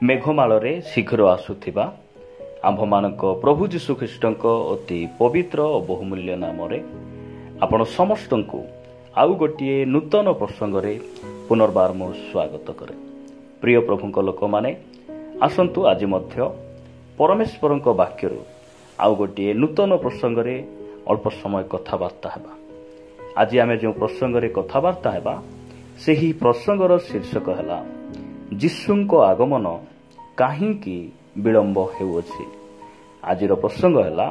मेघमाଳରେ शीघ्र आसुथिबा आम्भमानक प्रभु जीशु ख्रीष्टଙ୍କ ଅତି ପବିତ୍ର ଓ ବହୁମୂଲ୍ୟ ନାମରେ ଆପଣ ସମସ୍ତଙ୍କୁ ଆଉ ଗୋଟିଏ ନୂତନ ପ୍ରସଙ୍ଗରେ ପୁନର୍ବାର ମୁଁ ସ୍ୱାଗତ କରେ। ପ୍ରିୟ ପ୍ରଭୁଙ୍କ ଲୋକମାନେ ଆସନ୍ତୁ ଆଜି ମଧ୍ୟ ପରମେଶ୍ୱରଙ୍କ ବାକ୍ୟରୁ ଆଉ ଗୋଟିଏ ନୂତନ ପ୍ରସଙ୍ଗରେ ଅଳ୍ପ ସମୟ କଥାବାର୍ତ୍ତା ହେବା। ଆଜି ଆମେ ଯେଉଁ ପ୍ରସଙ୍ଗରେ କଥାବାର୍ତ୍ତା ହେବା ସେହି ପ୍ରସଙ୍ଗର ଶୀର୍ଷକ ହେଲା ଯୀଶୁଙ୍କ ଆଗମନ କାହିଁକି ବିଳମ୍ବ ହେଉଅଛି। ଆଜିର ପ୍ରସଙ୍ଗ ହେଲା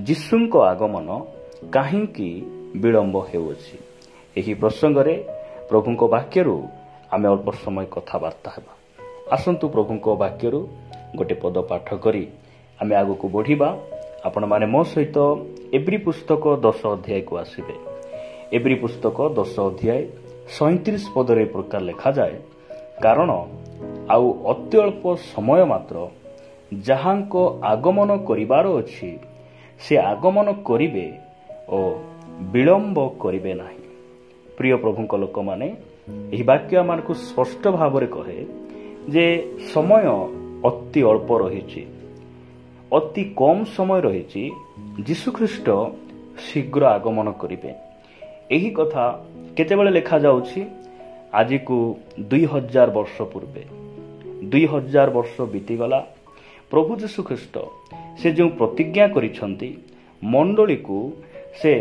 ଯୀଶୁଙ୍କ ଆଗମନ କାହିଁକି ବିଳମ୍ବ ହେଉଅଛି। ଏହି ପ୍ରସଙ୍ଗରେ ପ୍ରଭୁଙ୍କ ବାକ୍ୟରୁ ଆମେ ଅଳ୍ପ ସମୟ କଥାବାର୍ତ୍ତା ହେବା। ଆସନ୍ତୁ ପ୍ରଭୁଙ୍କ ବାକ୍ୟରୁ ଗୋଟେ ପଦ ପାଠ କରି ଆମେ ଆଗକୁ ବଢ଼ିବା। ଆପଣମାନେ ମୋ ସହିତ ଏବ୍ରୀ ପୁସ୍ତକ 10 ଅଧ୍ୟାୟକୁ ଆସିବେ। ଏବ୍ରୀ ପୁସ୍ତକ 10 ଅଧ୍ୟାୟ 37 ପଦରେ ପ୍ରକାର ଲେଖାଯାଏ, କାରଣ ଆଉ ଅତି ଅଳ୍ପ ସମୟ ମାତ୍ର ଯାହାଙ୍କ ଆଗମନ କରିବାର ଅଛି ସେ ଆଗମନ କରିବେ ଓ ବିଳମ୍ବ କରିବେ ନାହିଁ। ପ୍ରିୟ ପ୍ରଭୁଙ୍କ ଲୋକମାନେ, ଏହି ବାକ୍ୟ ଆମମାନଙ୍କୁ ସ୍ପଷ୍ଟ ଭାବରେ କହେ ଯେ ସମୟ ଅତି ଅଳ୍ପ ରହିଛି, ଅତି କମ୍ ସମୟ ରହିଛି। ଯୀଶୁଖ୍ରୀଷ୍ଟ ଶୀଘ୍ର ଆଗମନ କରିବେ। ଏହି କଥା କେତେବେଳେ ଲେଖାଯାଉଛି? ଆଜିକୁ 2000 ବର୍ଷ ପୂର୍ବେ। 2000 ବର୍ଷ ବିତିଗଲା। ପ୍ରଭୁ ଯୀଶୁଖ୍ରୀଷ୍ଟ ସେ ଯେଉଁ ପ୍ରତିଜ୍ଞା କରିଛନ୍ତି ମଣ୍ଡଳୀକୁ ସେ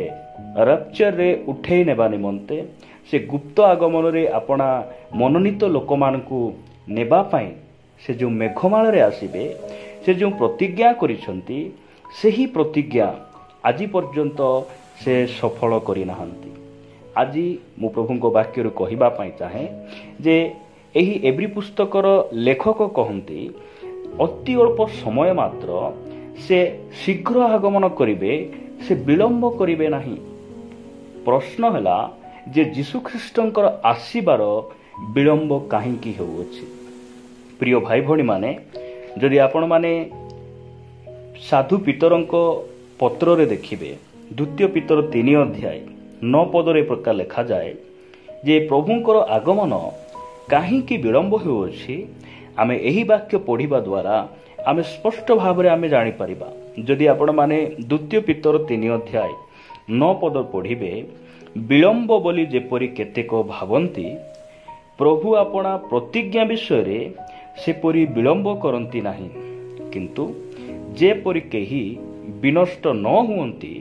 ରାପ୍ଚରରେ ଉଠେଇ ନେବା ନିମନ୍ତେ, ସେ ଗୁପ୍ତ ଆଗମନରେ ଆପଣା ମନୋନୀତ ଲୋକମାନଙ୍କୁ ନେବା ପାଇଁ ସେ ଯେଉଁ ମେଘମାଳରେ ଆସିବେ, ସେ ଯେଉଁ ପ୍ରତିଜ୍ଞା କରିଛନ୍ତି ସେହି ପ୍ରତିଜ୍ଞା ଆଜି ପର୍ଯ୍ୟନ୍ତ ସେ ସଫଳ କରିନାହାନ୍ତି। ଆଜି ମୁଁ ପ୍ରଭୁଙ୍କ ବାକ୍ୟରୁ କହିବା ପାଇଁ ଚାହେଁ ଯେ ଏହି ଏବ୍ରୀ ପୁସ୍ତକର ଲେଖକ କହନ୍ତି ଅତି ଅଳ୍ପ ସମୟ ମାତ୍ର ସେ ଶୀଘ୍ର ଆଗମନ କରିବେ, ସେ ବିଳମ୍ବ କରିବେ ନାହିଁ। ପ୍ରଶ୍ନ ହେଲା ଯେ ଯୀଶୁଖ୍ରୀଷ୍ଟଙ୍କର ଆସିବାର ବିଳମ୍ବ କାହିଁକି ହେଉଅଛି। ପ୍ରିୟ ଭାଇ ଭଉଣୀମାନେ, ଯଦି ଆପଣମାନେ ସାଧୁ ପିତରଙ୍କ ପତ୍ରରେ ଦେଖିବେ, 2 ପିତର 3 ଅଧ୍ୟାୟ 9 ପଦରେ ପ୍ରକାର ଲେଖାଯାଏ ଯେ ପ୍ରଭୁଙ୍କର ଆଗମନ କାହିଁକି ବିଳମ୍ବ ହେଉଅଛି। ଆମେ ଏହି ବାକ୍ୟ ପଢ଼ିବା ଦ୍ୱାରା ଆମେ ସ୍ପଷ୍ଟ ଭାବରେ ଆମେ ଜାଣିପାରିବା। ଯଦି ଆପଣମାନେ 2 ପିତର 3 ଅଧ୍ୟାୟ 9 ପଦ ପଢ଼ିବେ, ବିଳମ୍ବ ବୋଲି ଯେପରି କେତେକ ଭାବନ୍ତି, ପ୍ରଭୁ ଆପଣା ପ୍ରତିଜ୍ଞା ବିଷୟରେ ସେପରି ବିଳମ୍ବ କରନ୍ତି ନାହିଁ, କିନ୍ତୁ ଯେପରି କେହି ବିନଷ୍ଟ ନ ହୁଅନ୍ତି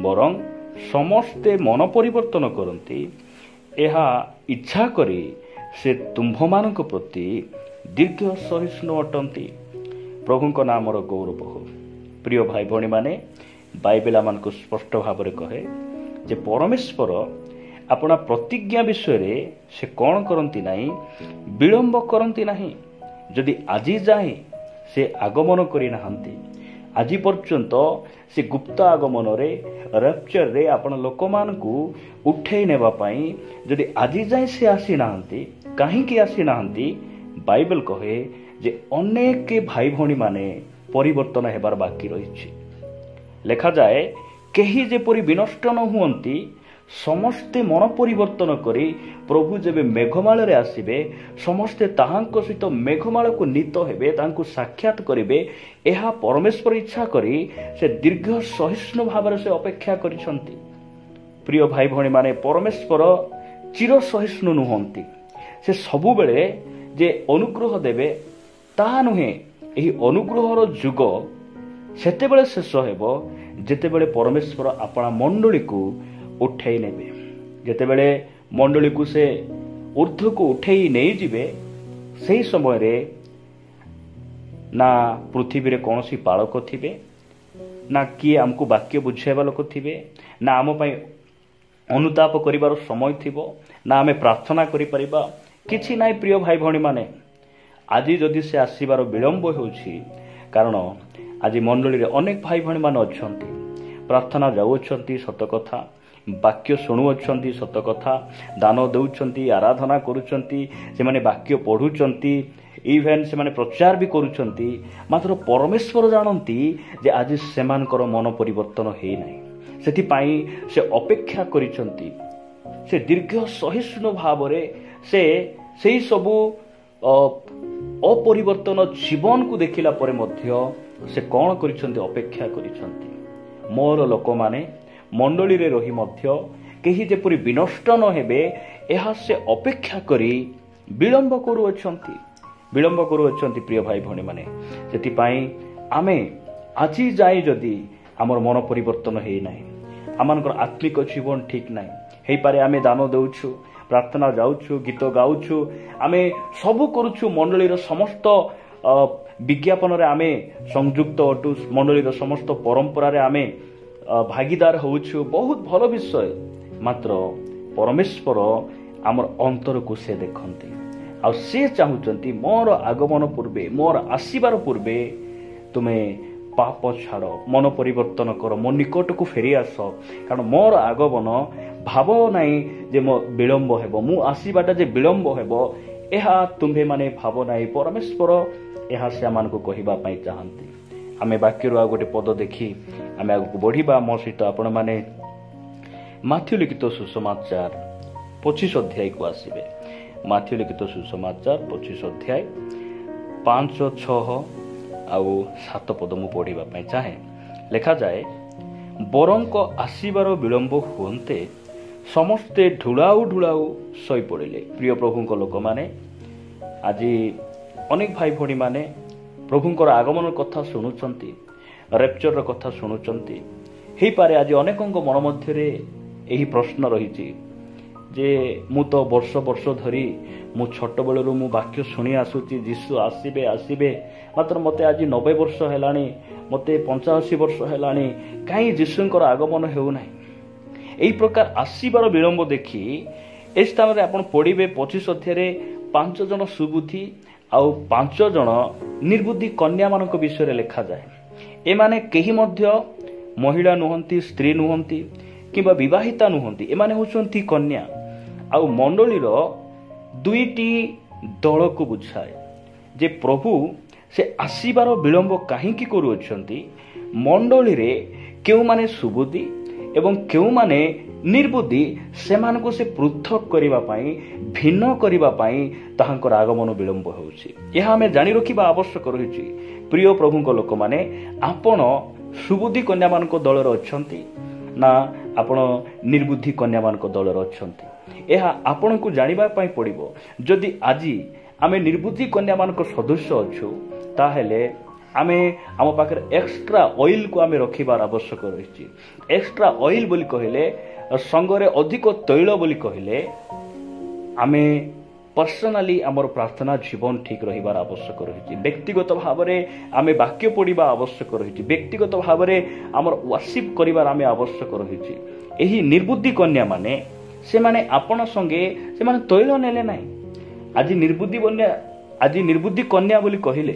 ବରଂ ସମସ୍ତେ ମନ ପରିବର୍ତ୍ତନ କରନ୍ତି, ଏହା ଇଚ୍ଛା କରି ସେ ତୁମ୍ଭମାନଙ୍କ ପ୍ରତି ଦୀର୍ଘ ସହିଷ୍ଣୁ ଅଟନ୍ତି। ପ୍ରଭୁଙ୍କ ନାମର ଗୌରବ ହେଉ। ପ୍ରିୟ ଭାଇ ଭଉଣୀମାନେ, ବାଇବେଲ ଆମମାନଙ୍କୁ ସ୍ପଷ୍ଟ ଭାବରେ କହେ ଯେ ପରମେଶ୍ୱର ଆପଣା ପ୍ରତିଜ୍ଞା ବିଷୟରେ ସେ କ'ଣ କରନ୍ତି ନାହିଁ, ବିଳମ୍ବ କରନ୍ତି ନାହିଁ। ଯଦି ଆଜି ଯାଏଁ ସେ ଆଗମନ କରିନାହାନ୍ତି, ଆଜି ପର୍ଯ୍ୟନ୍ତ ସେ ଗୁପ୍ତ ଆଗମନରେ ରାପ୍ଚରରେ ଆପଣ ଲୋକମାନଙ୍କୁ ଉଠେଇ ନେବା ପାଇଁ ଯଦି ଆଜି ଯାଏଁ ସେ ଆସିନାହାନ୍ତି, କାହିଁକି ଆସିନାହାନ୍ତି? ବାଇବେଲ କହେ ଯେ ଅନେକ ଭାଇ ଭଉଣୀମାନେ ପରିବର୍ତ୍ତନ ହେବାର ବାକି ରହିଛି। ଲେଖାଯାଏ, କେହି ଯେପରି ବିନଷ୍ଟ ନ ହୁଅନ୍ତି, ସମସ୍ତେ ମନ ପରିବର୍ତ୍ତନ କରି ପ୍ରଭୁ ଯେବେ ମେଘମାଳରେ ଆସିବେ, ସମସ୍ତେ ତାହାଙ୍କ ସହିତ ମେଘମାଳକୁ ନୀତ ହେବେ, ତାଙ୍କୁ ସାକ୍ଷାତ କରିବେ। ଏହା ପରମେଶ୍ୱର ଇଚ୍ଛା କରି ସେ ଦୀର୍ଘ ସହିଷ୍ଣୁ ଭାବରେ ସେ ଅପେକ୍ଷା କରିଛନ୍ତି। ପ୍ରିୟ ଭାଇ ଭଉଣୀମାନେ, ପରମେଶ୍ୱର ଚିର ସହିଷ୍ଣୁ ନୁହନ୍ତି। ସେ ସବୁବେଳେ ଯେ ଅନୁଗ୍ରହ ଦେବେ ତାହା ନୁହେଁ। ଏହି ଅନୁଗ୍ରହର ଯୁଗ ସେତେବେଳେ ଶେଷ ହେବ ଯେତେବେଳେ ପରମେଶ୍ୱର ଆପଣା ମଣ୍ଡଳୀକୁ ଉଠେଇ ନେବେ। ଯେତେବେଳେ ମଣ୍ଡଳୀକୁ ସେ ଊର୍ଦ୍ଧ୍ୱକୁ ଉଠେଇ ନେଇଯିବେ, ସେହି ସମୟରେ ନା ପୃଥିବୀରେ କୌଣସି ପାଳକ ଥିବେ, ନା କିଏ ଆମକୁ ବାକ୍ୟ ବୁଝାଇବା ଲୋକ ଥିବେ, ନା ଆମ ପାଇଁ ଅନୁତାପ କରିବାର ସମୟ ଥିବ, ନା ଆମେ ପ୍ରାର୍ଥନା କରିପାରିବା। କିଛି ନାହିଁ। ପ୍ରିୟ ଭାଇ ଭଉଣୀମାନେ, ଆଜି ଯଦି ସେ ଆସିବାର ବିଳମ୍ବ ହେଉଛି, କାରଣ ଆଜି ମଣ୍ଡଳୀରେ ଅନେକ ଭାଇ ଭଉଣୀମାନେ ଅଛନ୍ତି, ପ୍ରାର୍ଥନା ଯାଉଅଛନ୍ତି ସତ କଥା, ବାକ୍ୟ ଶୁଣୁଅଛନ୍ତି ସତ କଥା, ଦାନ ଦେଉଛନ୍ତି, ଆରାଧନା କରୁଛନ୍ତି, ସେମାନେ ବାକ୍ୟ ପଢ଼ୁଛନ୍ତି, ଇଭେନ୍ ସେମାନେ ପ୍ରଚାର ବି କରୁଛନ୍ତି। ମାତ୍ର ପରମେଶ୍ୱର ଜାଣନ୍ତି ଯେ ଆଜି ସେମାନଙ୍କର ମନ ପରିବର୍ତ୍ତନ ହେଇନାହିଁ। ସେଥିପାଇଁ ସେ ଅପେକ୍ଷା କରିଛନ୍ତି। ସେ ଦୀର୍ଘ ସହିଷ୍ଣୁ ଭାବରେ ସେ ସେହି ସବୁ अपरिवर्तन जीवन को देखिला परे मध्य से कौन करिसंती अपेक्षा करिसंती मोर लोक माने मंडली रे रही मध्य केही जेपरि विनष्ट न हेबे एहा से अपेक्षा करी विलंब करूअछंती प्रिय भाई भणी माने सेति पई आमे आजी जाई जदी हमर मन परिवर्तन हेई नाही आमनकर आत्मिक जीवन ठीक नाही हेई पारे आमे दान देउछु प्रार्थना जाउछु गीत गाउछु आमे सब करूछु मंडली रो समस्त विज्ञापन रे आमे संयुक्त अटु मंडली रो समस्त परंपरा रे आमे भागीदार होउछु बहुत भल विषय मात्र परमेश्वर आमर अंतर को से देखंती आ से चाहूचंती मोर आगमन पूर्वे मोर आसीबार पूर्वे तुमे पाप छाड़ मन परिवर्तन कर मो निकट को फेरी आस कारण मोर आगमन भाव नाई जे मो विलंब हेबो मु आसीबाटा जे विलंब हेबो एहा तुम्हे माने भाव नाई परमेश्वर एहा से आमान को कहिबा पई चाहंती आमे वाक्य रो गोटे पद देखि आमे आगु बढ़िबा मो सहित आपण माने माथ्यू लिखित सुसमाचार 25 अध्याय को आसीबे माथ्यू लिखित सुसमाचार 25 अध्याय 5 6 आउ 7 पद मु पढ़िबा पई चाहे लिखा जाए बरंक आसीबार विलंब हुंते समस्ते ढुलाऊ ढुलाऊ सई पड़िले प्रिय प्रभुंक लोक माने आज अनेक भाई भणी माने प्रभुंकर आगमन कथा शुणुचंती रेप्चर कथा शुणुचंती हेई पारे आज अनेकंक मन मध्य रे एही प्रश्न रही जे मु तो वर्ष वर्ष धरी मु छोट बेलू मु वाक्य शुणी आसुची जीशु आसीबे आसीबे मात्र मते आज 90 वर्ष हेलानी मते 85 वर्ष हेलानी काई जीशुंकर आगमन हेउ नाही एही प्रकार आसीबार विलंब देखि ए स्थान रे आपण पढिबे 25 अध्याय रे 5 जन सुबुद्धि आउ 5 जन निर्बुद्धि कन्या मानक विषय रे लिखा जाय ए माने केही मध्य महिला नुहंती स्त्री नुहंती किबा विवाहिता नुहंती ए माने होचंती कन्या आउ मंडली रो दुईटी दल को बुझाए जे प्रभु से आसीबार विलंब काहींकी करूछंती मंडली रे केउ माने सुबुद्धि एवं केउ माने निर्बुद्धि सेमान को से पृथक करिबा पई भिन्न करिबा पई ताहांकर आगमन विलंब होउची एहा हमें जानि रखिबा आवश्यक रहिची प्रिय प्रभुंक लोक माने आपण सुबुद्धि कन्या मान को दल रो अछंती ना आपण निर्बुद्धि कन्या मान को दल रो अछंती एहा आपण को जानिबा पई पड़िबो जदि आजी आमे निर्बुद्धि कन्या मान को सदस्य अछु ताहेले आमे आम पाखरे एक्स्ट्रा ऑयल को आमे रखिबार आवश्यक रहिछि एक्स्ट्रा ऑयल बोली कहिले संगरे अधिक तैल बोली कहिले आमे पर्सनाली आमर प्रार्थना जीवन ठीक रहिबार आवश्यक रहिछि व्यक्तिगत भाव रे आमे वाक्य पढ़िबा आवश्यक रहिछि व्यक्तिगत भाव रे आमर वर्शिप करिबार आमे आवश्यक रहिछि एही निर्बुद्धि कन्या माने से माने आपण संगे से माने तैल नेले नाही आज निर्बुद्धि कन्या बोली कहिले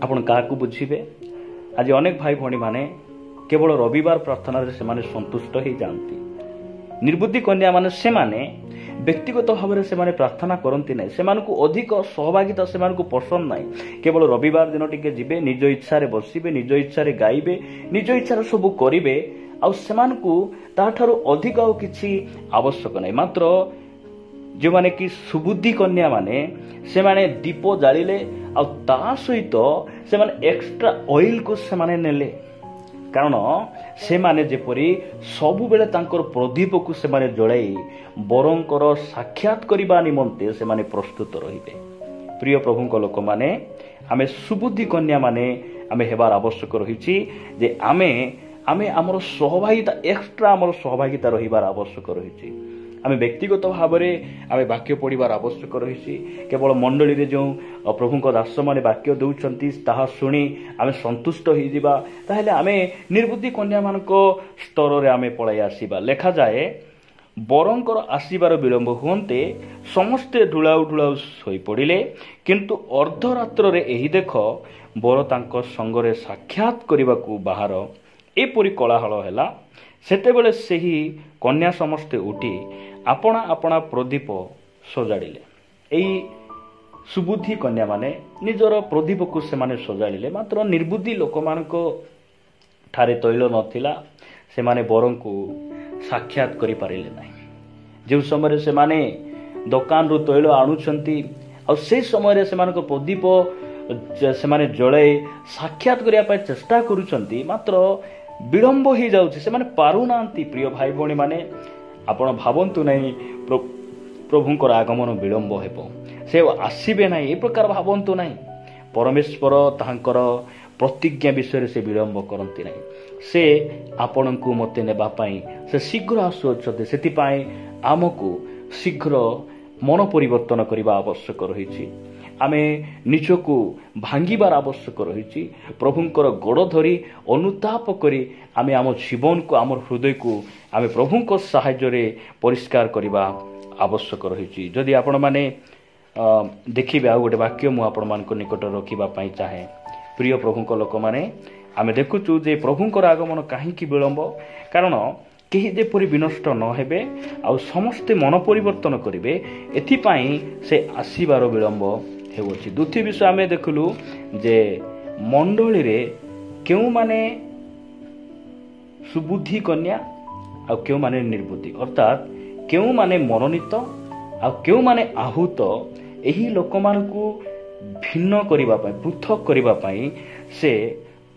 आपण काहाकू बुझिबे आज अनेक भाई भणी माने केवल रविवार प्रार्थना रे से माने संतुष्ट ही जानती निर्बुद्धि कन्या माने से माने व्यक्तिगत भाव में से प्रार्थना करती ना से अधिक सहभागिता से पसंद ना केवल रविवार दिन टिके जीवे निज इच्छा रे बसिबे निज इच्छा रे गाइबे निज इच्छा सब करिवे आ ताठारु अधिक आउ किछि आवश्यक नहीं मात्र जो माने कि सुबुद्धि कन्या माने से माने दीप जालिले आ ता सहित से माने एक्स्ट्रा ऑयल को से माने नेले कारण से माने जेपरी सबु बेले तांकर प्रदीप को से माने जळाई बरंकर साक्षात करिबा निमंते से माने प्रस्तुत रहिबे प्रिय प्रभुंक लोक माने आमे सुबुद्धि कन्या माने आमे हेबार आवश्यक रहिछि जे आमे आमर सहभागिता एक्स्ट्रा आमर सहभागिता रहिबार आवश्यक रहिछि आमे व्यक्तिगत भाव में आमे वाक्य पढ़िबार आवश्यक रहिछि केवल मंडली रे जो प्रभुंक दास माने वाक्य दउछंती ताहा सुनी आमे संतुष्ट होई जिबा ताहेले आमे निर्बुद्धि कन्या मानक स्तर रे आमे पळाई आसीबा लेखा जाए बरंकर आसीबार विलंब हुंते समस्ते ढुलाउ ढुलाउ सोई पड़िले किंतु अर्धरात्र रे एही देख बर तांको संगरे साक्षात करबाकू बाहर एपरि कोलाहल हैला सेतेबेले सेही कन्या समस्ते उठी आपणा आपणा प्रदीप सजाड़िले एई सुबुद्धि कन्या माने निजर प्रदीप को से माने सजाड़िले मात्र निर्बुद्धि लोक मानको ठारे तैल नथिला से माने बरं को साक्षात करि पारिले नाही जे समय से माने दुकान रु तैल आणुचंती ଆଉ ସେ ସମୟରେ ସେମାନଙ୍କ ପ୍ରଦୀପ ସେମାନେ ଜଳାଇ ସାକ୍ଷାତ କରିବା ପାଇଁ ଚେଷ୍ଟା କରୁଛନ୍ତି, ମାତ୍ର ବିଳମ୍ବ ହେଇଯାଉଛି, ସେମାନେ ପାରୁନାହାନ୍ତି। ପ୍ରିୟ ଭାଇ ଭଉଣୀ ମାନେ, ଆପଣ ଭାବନ୍ତୁ ନାହିଁ ପ୍ରଭୁଙ୍କର ଆଗମନ ବିଳମ୍ବ ହେବ, ସେ ଆସିବେ ନାହିଁ, ଏ ପ୍ରକାର ଭାବନ୍ତୁ ନାହିଁ। ପରମେଶ୍ୱର ତାହାଙ୍କର ପ୍ରତିଜ୍ଞା ବିଷୟରେ ସେ ବିଳମ୍ବ କରନ୍ତି ନାହିଁ। ସେ ଆପଣଙ୍କୁ ମୋତେ ନେବା ପାଇଁ ସେ ଶୀଘ୍ର ଆସୁଅଛନ୍ତି। ସେଥିପାଇଁ ଆମକୁ ଶୀଘ୍ର ମନ ପରିବର୍ତ୍ତନ କରିବା ଆବଶ୍ୟକ ରହିଛି। ଆମେ ନିଜକୁ ଭାଙ୍ଗିବାର ଆବଶ୍ୟକ ରହିଛି। ପ୍ରଭୁଙ୍କର ଗୋଡ଼ ଧରି ଅନୁତାପ କରି ଆମେ ଆମ ଜୀବନକୁ, ଆମର ହୃଦୟକୁ ଆମେ ପ୍ରଭୁଙ୍କ ସାହାଯ୍ୟରେ ପରିଷ୍କାର କରିବା ଆବଶ୍ୟକ ରହିଛି। ଯଦି ଆପଣମାନେ ଦେଖିବେ, ଆଉ ଗୋଟେ ବାକ୍ୟ ମୁଁ ଆପଣମାନଙ୍କ ନିକଟରେ ରଖିବା ପାଇଁ ଚାହେଁ। ପ୍ରିୟ ପ୍ରଭୁଙ୍କ ଲୋକମାନେ, ଆମେ ଦେଖୁଛୁ ଯେ ପ୍ରଭୁଙ୍କର ଆଗମନ କାହିଁକି ବିଳମ୍ବ? କାରଣ କେହି ଯେପରି ବିନଷ୍ଟ ନ ହେବେ ଆଉ ସମସ୍ତେ ମନ ପରିବର୍ତ୍ତନ କରିବେ, ଏଥିପାଇଁ ସେ ଆସିବାର ବିଳମ୍ବ ହେଉଅଛି। ଦ୍ୱିତୀୟ ବିଷୟ ଆମେ ଦେଖିଲୁ ଯେ ମଣ୍ଡଳୀରେ କେଉଁମାନେ ସୁବୁଦ୍ଧି କନ୍ୟା ଆଉ କେଉଁମାନେ ନିର୍ବୁଦ୍ଧି, ଅର୍ଥାତ୍ କେଉଁମାନେ ମନୋନୀତ ଆଉ କେଉଁମାନେ ଆହୁତ, ଏହି ଲୋକମାନଙ୍କୁ ଭିନ୍ନ କରିବା ପାଇଁ, ପୃଥକ କରିବା ପାଇଁ ସେ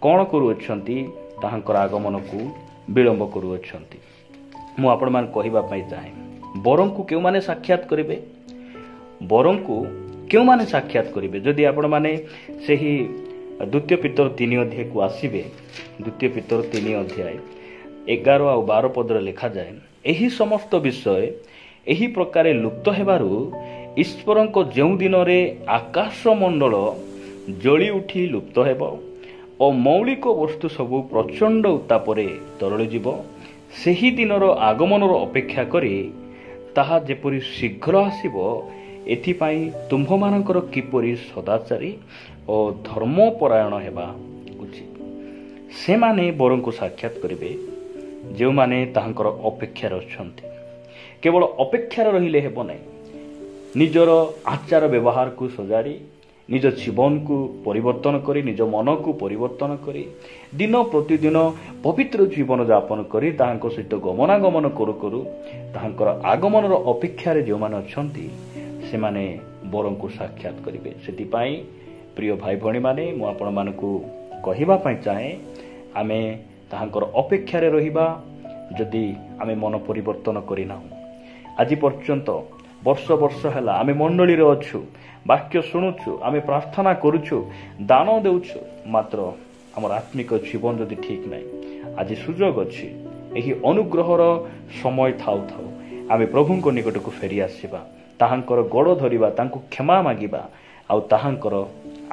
କ'ଣ କରୁଅଛନ୍ତି? ତାହାଙ୍କର ଆଗମନକୁ ବିଳମ୍ବ କରୁଅଛନ୍ତି। ମୁଁ ଆପଣମାନଙ୍କୁ କହିବା ପାଇଁ ଚାହେଁ, ବରଙ୍କୁ କେଉଁମାନେ ସାକ୍ଷାତ କରିବେ? ବରଙ୍କୁ କେଉଁମାନେ ସାକ୍ଷାତ କରିବେ? ଯଦି ଆପଣମାନେ ସେହି 2 ପିତର 3 ଅଧ୍ୟାୟକୁ ଆସିବେ, 2 ପିତର 3 ଅଧ୍ୟାୟ 11 ଆଉ 12 ପଦରେ ଲେଖାଯାଏ, ଏହି ସମସ୍ତ ବିଷୟ ଏହି ପ୍ରକାରେ ଲୁପ୍ତ ହେବାରୁ ଈଶ୍ୱରଙ୍କ ଯେଉଁ ଦିନରେ ଆକାଶ ମଣ୍ଡଳ ଜଳି ଉଠି ଲୁପ୍ତ ହେବ ଓ ମୌଳିକ ବସ୍ତୁ ସବୁ ପ୍ରଚଣ୍ଡ ଉତ୍ତାପରେ ତରଳିଯିବ, ସେହି ଦିନର ଆଗମନର ଅପେକ୍ଷା କରି ତାହା ଯେପରି ଶୀଘ୍ର ଆସିବ, ଏଥିପାଇଁ ତୁମ୍ଭମାନଙ୍କର କିପରି ସଦାଚାରୀ ଓ ଧର୍ମପରାୟଣ ହେବା ଉଚିତ। ସେମାନେ ବରଙ୍କୁ ସାକ୍ଷାତ କରିବେ ଯେଉଁମାନେ ତାହାଙ୍କର ଅପେକ୍ଷାରେ ଅଛନ୍ତି। କେବଳ ଅପେକ୍ଷାରେ ରହିଲେ ହେବ ନାହିଁ। ନିଜର ଆଚାର ବ୍ୟବହାରକୁ ସଜାଡ଼ି, ନିଜ ଜୀବନକୁ ପରିବର୍ତ୍ତନ କରି, ନିଜ ମନକୁ ପରିବର୍ତ୍ତନ କରି, ଦିନ ପ୍ରତିଦିନ ପବିତ୍ର ଜୀବନ ଯାପନ କରି ତାହାଙ୍କ ସହିତ ଗମନାଗମନ କରୁ କରୁ ତାହାଙ୍କର ଆଗମନର ଅପେକ୍ଷାରେ ଯେଉଁମାନେ ଅଛନ୍ତି, ସେମାନେ ବରଙ୍କୁ ସାକ୍ଷାତ କରିବେ। ସେଥିପାଇଁ ପ୍ରିୟ ଭାଇ ଭଉଣୀମାନେ, ମୁଁ ଆପଣମାନଙ୍କୁ କହିବା ପାଇଁ ଚାହେଁ, ଆମେ ତାହାଙ୍କର ଅପେକ୍ଷାରେ ରହିବା। ଯଦି ଆମେ ମନ ପରିବର୍ତ୍ତନ କରିନାହୁଁ, ଆଜି ପର୍ଯ୍ୟନ୍ତ ବର୍ଷ ବର୍ଷ ହେଲା ଆମେ ମଣ୍ଡଳୀରେ ଅଛୁ, ବାକ୍ୟ ଶୁଣୁଛୁ, ଆମେ ପ୍ରାର୍ଥନା କରୁଛୁ, ଦାନ ଦେଉଛୁ, ମାତ୍ର ଆମର ଆତ୍ମିକ ଜୀବନ ଯଦି ଠିକ୍ ନାହିଁ, ଆଜି ସୁଯୋଗ ଅଛି। ଏହି ଅନୁଗ୍ରହର ସମୟ ଥାଉ ଥାଉ ଆମେ ପ୍ରଭୁଙ୍କ ନିକଟକୁ ଫେରି ଆସିବା, ତାହାଙ୍କର ଗୋଡ଼ ଧରିବା, ତାଙ୍କୁ କ୍ଷମା ମାଗିବା ଆଉ ତାହାଙ୍କର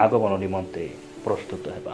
ଆଗମନ ନିମନ୍ତେ ପ୍ରସ୍ତୁତ ହେବା।